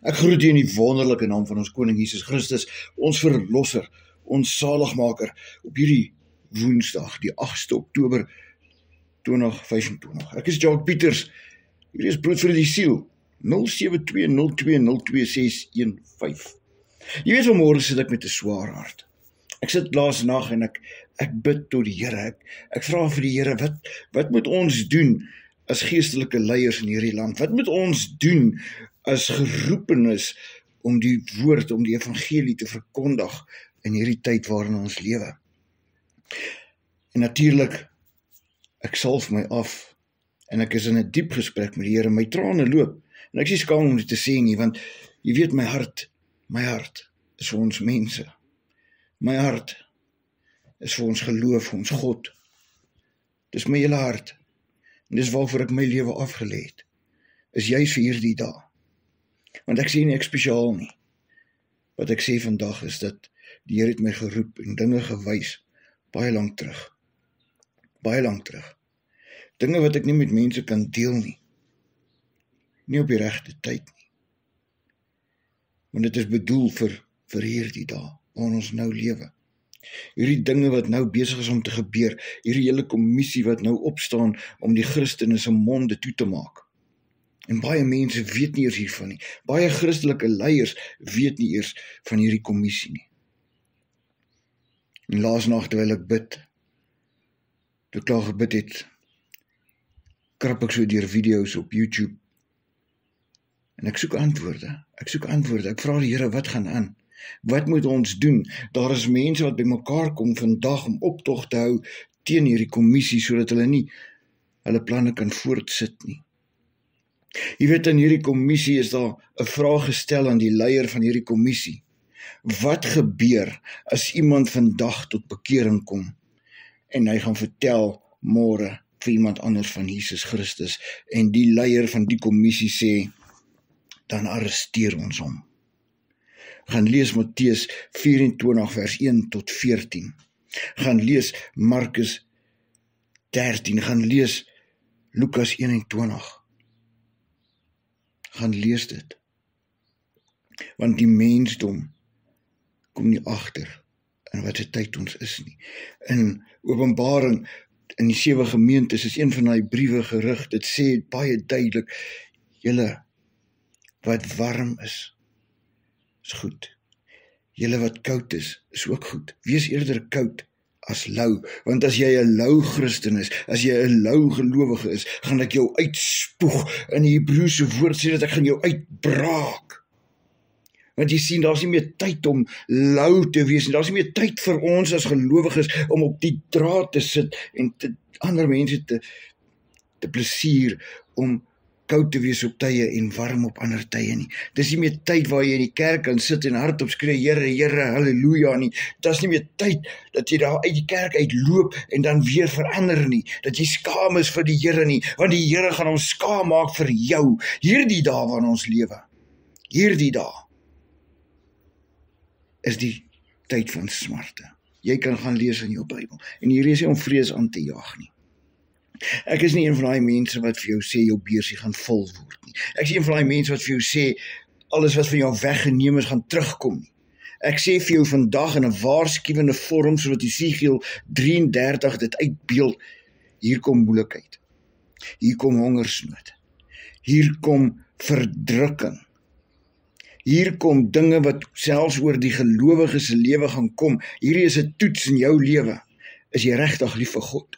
Ek groet u in die wonderlike naam van ons Koning Jesus Christus, ons Verlosser, ons Zaligmaker, op hierdie Woensdag, die 8 Oktober 2025. Ek is Jacques Pieters, hierdie is Brood vir die Siel, 0720202615. Jy weet, vanmorgen sit ek met 'n swaar hart. Ek sit laas nag en ek bid tot die Here. Ek vra vir die Here, wat moet ons doen as geestelike leiers in hierdie land? Wat moet ons doen as geroepenis om die woord, om die evangelie te verkondig in hierdie tyd waarin ons lewe? En natuurlik, ek salf my af en ek is in 'n diep gesprek met die Here. My trane loop en ek is nie skaam om dit te sê nie, want jy weet, my hart is vir ons mense. My hart is vir ons geloof, vir ons God. Dis my hele hart. En dis waarvoor ek my lewe afgelê het. Is juis vir hierdie dag. Want ek sê nie ek spesiaal nie. Wat ek sê vandag is dat die Here het my geroep en dinge gewys baie lank terug. Baie lank terug. Dinge wat ek nie met mense kan deel nie. Nie op die regte tyd nie. Want dit is bedoel vir hierdie dag, waar ons nou lewe. Hierdie dinge wat nou besig is om te gebeur, hierdie hele kommissie wat nou opstaan om die Christene se monde toe te maak. En baie mense weet nie eers hiervan nie. Baie Christelike leiers weet nie eers van hierdie kommissie nie. En laas nag terwyl ek bid, toe ek klaar gebid het, krap ek so deur video's op YouTube. En ek soek antwoorde. Ek vra die Here, wat gaan aan? Wat moet ons doen? Daar is mense wat bymekaar kom vandag om optog te hou teen hierdie kommissie, sodat hulle nie hulle planne kan voortsit nie. Jy weet, in hierdie kommissie is daar 'n vraag gestel aan die leier van hierdie kommissie. Wat gebeur as iemand vandag tot bekering kom en hy gaan vertel môre vir iemand anders van Jesus Christus en die leier van die kommissie sê, dan arresteer ons hom. Gaan lees Matteus 24 vers 1 tot 14. Gaan lees Markus 13. Gaan lees Lukas 21. Gaan lees dit. Want die mensdom kom nie agter in wat 'n tyd ons is nie. In Openbaring, in die 7 gemeentes, is een van daai briewe gerig. Dit sê baie duidelik, julle wat warm is goed. Julle wat koud is ook goed. Wees eerder koud as lou, want as jy 'n lou Christen is, as jy 'n lou gelowige is, gaan ek jou uitspoeg. In die Hebreëse woord sê dat ek gaan jou uitbraak. Want jy sien, daar's nie meer tyd om lou te wees nie. Daar's nie meer tyd vir ons as gelowiges om op die draad te sit en ander mense te plesier om koud te wees op tye en warm op ander tye nie. Dis nie meer tyd waar jy in die kerk kan sit en hardop skree, Here, Here, halleluja nie. Dis nie meer tyd dat jy daar uit die kerk uitloop en dan weer verander nie. Dat jy skaam is vir die Here nie, want die Here gaan hom skaam maak vir jou. Hierdie dae waarin ons lewe. Hierdie dae is die tyd van smarte. Jy kan gaan lees in jou Bybel. En hier is nie om vrees aan te jaag nie. Ek is nie een van daai mense wat vir jou sê jou beursie gaan vol word nie. Ek is nie een van daai mense wat vir jou sê alles wat van jou weggeneem is gaan terugkom nie. Ek sê vir jou vandag in 'n waarskuwende vorm, soos wat Jesegiel 33 dit uitbeeld, hier kom moeilikheid. Hier kom hongersnood. Hier kom verdrukking. Hier kom dinge wat selfs oor die gelowige se lewe gaan kom. Hierdie is 'n toets in jou lewe. Is jy regtig lief vir God?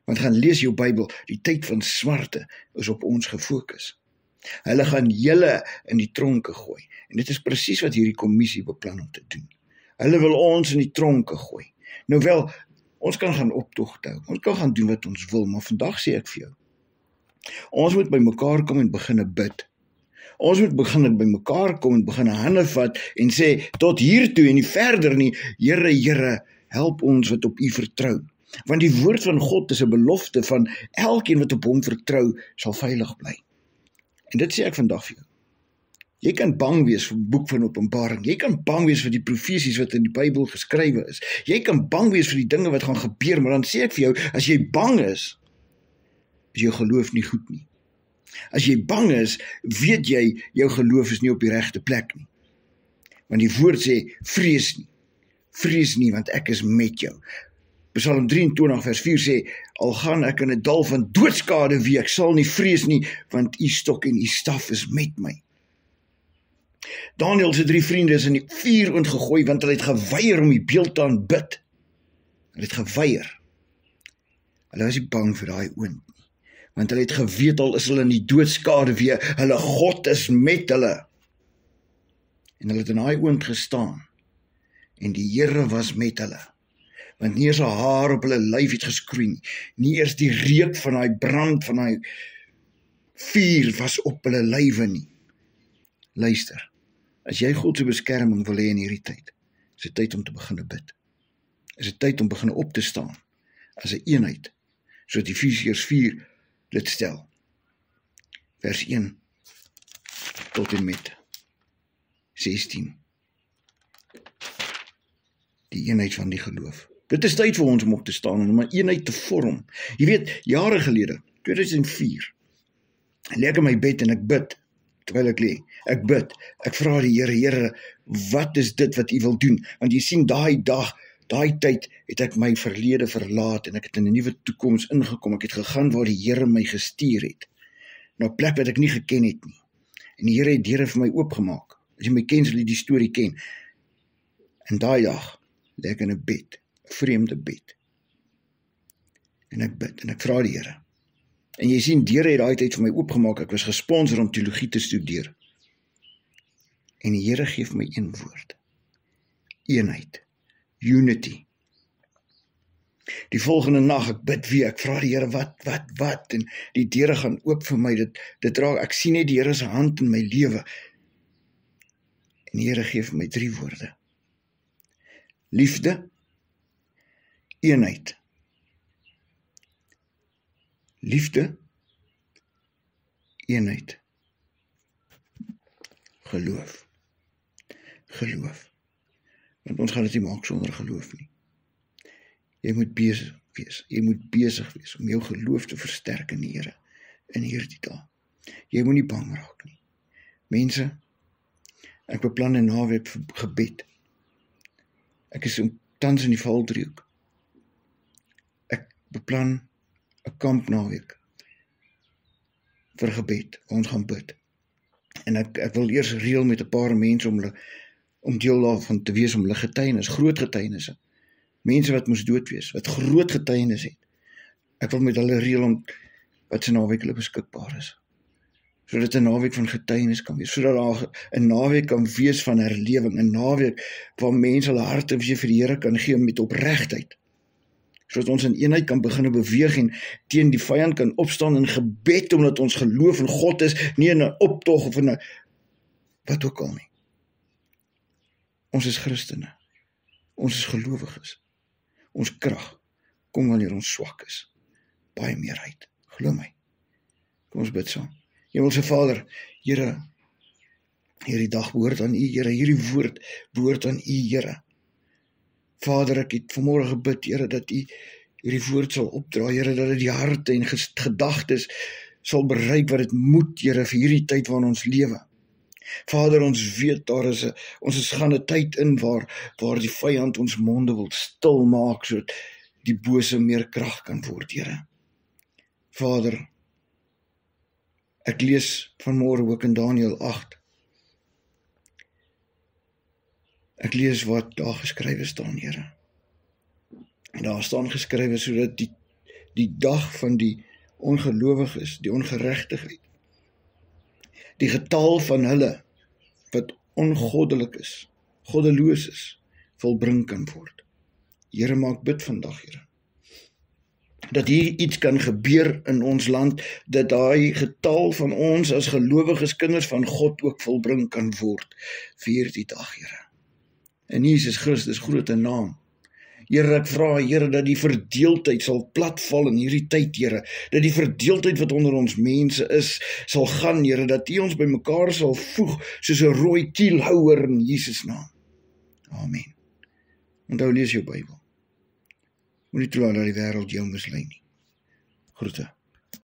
Want gaan lees jou Bybel, die tyd van smarte is op ons gefokus. Hulle gaan julle in die tronke gooi. En dit is presies wat hierdie kommissie beplan om te doen. Hulle wil ons in die tronke gooi. Nou wel, ons kan gaan optogte hou. Ons kan gaan doen wat ons wil, maar vandag sê ek vir jou, ons moet by mekaar kom en begin bid. Ons moet begin by mekaar kom en begin hande vat en sê, tot hier toe en nie verder nie, Here, Here, help ons wat op U vertrou. Want die woord van God is 'n belofte van elkeen wat op hom vertrou, sal veilig bly. En dit sê ek vandag vir jou. Jy kan bang wees vir die boek van Openbaring. Jy kan bang wees vir die profesies wat in die Bybel geskrywe is. Jy kan bang wees vir die dinge wat gaan gebeur, maar dan sê ek vir jou, as jy bang is jou geloof nie goed nie. As jy bang is, weet jy, jou geloof is nie op die regte plek nie. Want die woord sê, vrees nie. Vrees nie, want ek is met jou. Psalm 23 vers 4 sê, al gaan ek in 'n dal van doodskade wee, ek sal nie vrees nie, want u stok en u staf is met my. Daniël se 3 vriende is in die vuuroond gegooi, want hulle het geweier om die beeld te aanbid. Hulle het geweier. Hulle was nie bang vir daai oond nie, want hulle het geweet al is hulle in die doodskade wee, hulle God is met hulle. En hulle het in daai oond gestaan, en die Here was met hulle. Want nie eers 'n haar op hulle lyf het geskroei nie. Nie eers die reuk van daai brand, van daai vuur was op hulle lywe nie. Luister, as jy God se beskerming wil hê in hierdie tyd, is dit tyd om te begin bid. Is dit tyd om begin op te staan, as 'n eenheid, soos Efesiërs 4 dit stel. Vers 1 tot en met 16. Die eenheid van die geloof. Dit is tyd vir ons om op te staan en om 'n eenheid te vorm. Jy weet, jare gelede, 2004, lê ek in my bed en ek bid, terwyl ek lê. Ek bid, ek vra die Here, Here, wat is dit wat U wil doen? Want jy sien, daai dag, daai tyd, het ek my verlede verlaat en ek het in 'n nuwe toekoms ingekom. Ek het gegaan waar die Here my gestuur het. Na 'n plek wat ek nie geken het nie. En die Here het deure vir my oopgemaak. As jy my ken, sal jy die storie ken. En daai dag, lê ek in 'n bed, 'n vreemde bed. En ek bid, en ek vra die Here. En jy sien, deure het daai tyd vir my oopgemaak, ek was gesponsor om teologie te studeer. En die Here gee vir my een woord. Eenheid. Unity. Die volgende nag, ek bid weer, ek vra die Here, wat, en die deure gaan oop vir my, dit raak, ek sien net die Here se hand in my lewe. En die Here gee vir my 3 woorde. Liefde, eenheid. Liefde, eenheid. Geloof. Geloof. Want ons gaan dit nie maak sonder geloof nie. Jy moet besig wees. Jy moet besig wees om jou geloof te versterk in die Here in hierdie dae. Jy moet nie bang raak nie. Mense, ek beplan 'n naweek vir gebed. Ek is tans in die Valdriehoek. Ek beplan 'n kamp naweek vir gebed, waar ons gaan bid. En ek wil eers reël met 'n paar mense om deel daarvan te wees, om hulle getuienis, groot getuienisse. Mense wat moes dood wees, wat groot getuienis het. Ek wil met hulle reël om wat se naweek hulle beskikbaar is. Sodat 'n naweek van getuienis kan wees, sodat daar 'n naweek kan wees van herlewing, 'n naweek waar mense hulle harte weer vir die Here kan gee met opregtheid. Sodat ons in eenheid kan begin beweeg en teen die vyand kan opstaan in gebed, omdat ons geloof in God is, nie in 'n optog of in 'n wat ook al nie. Ons is Christene. Ons is gelowiges. Ons krag kom wanneer ons swak is. Baie meer uit. Glo my. Kom ons bid saam. Hemelse Vader, Here, hierdie dag behoort aan U, Here, hierdie woord behoort aan U, Here. Vader, ek het vanmôre gebid, Here, dat U hierdie woord sal opdra, Here, dat dit die harte en gedagtes sal bereik wat dit moet, Here, vir hierdie tyd waarin ons lewe. Vader, ons weet ons gaan 'n tyd in waar die vyand ons monde wil stil maak, sodat die bose meer krag kan word, Here. Vader, ek lees vanmôre ook in Daniël 8. Ek lees wat daar geskrywe staan, Here. En daar staan geskrywe sodat die dag van die ongelowiges, die ongeregtigheid, die getal van hulle wat ongoddelik is, goddeloos is, volbring kan word. Here, maak bid vandag, Here, dat hier iets kan gebeur in ons land, dat daai getal van ons as gelowiges, kinders van God ook volbring kan word vir hierdie dag, Here. In Jesus Christus grote naam. Here, ek vra, Here, dat die verdeeldheid sal platval in hierdie tyd, Here, dat die verdeeldheid wat onder ons mense is, sal gaan, Here, dat U ons by mekaar sal voeg, soos 'n rooi kielhouer in Jesus naam. Amen. Onthou, lees jou Bybel. Moenie toelaat dat die wêreld jou mislei nie. Groete.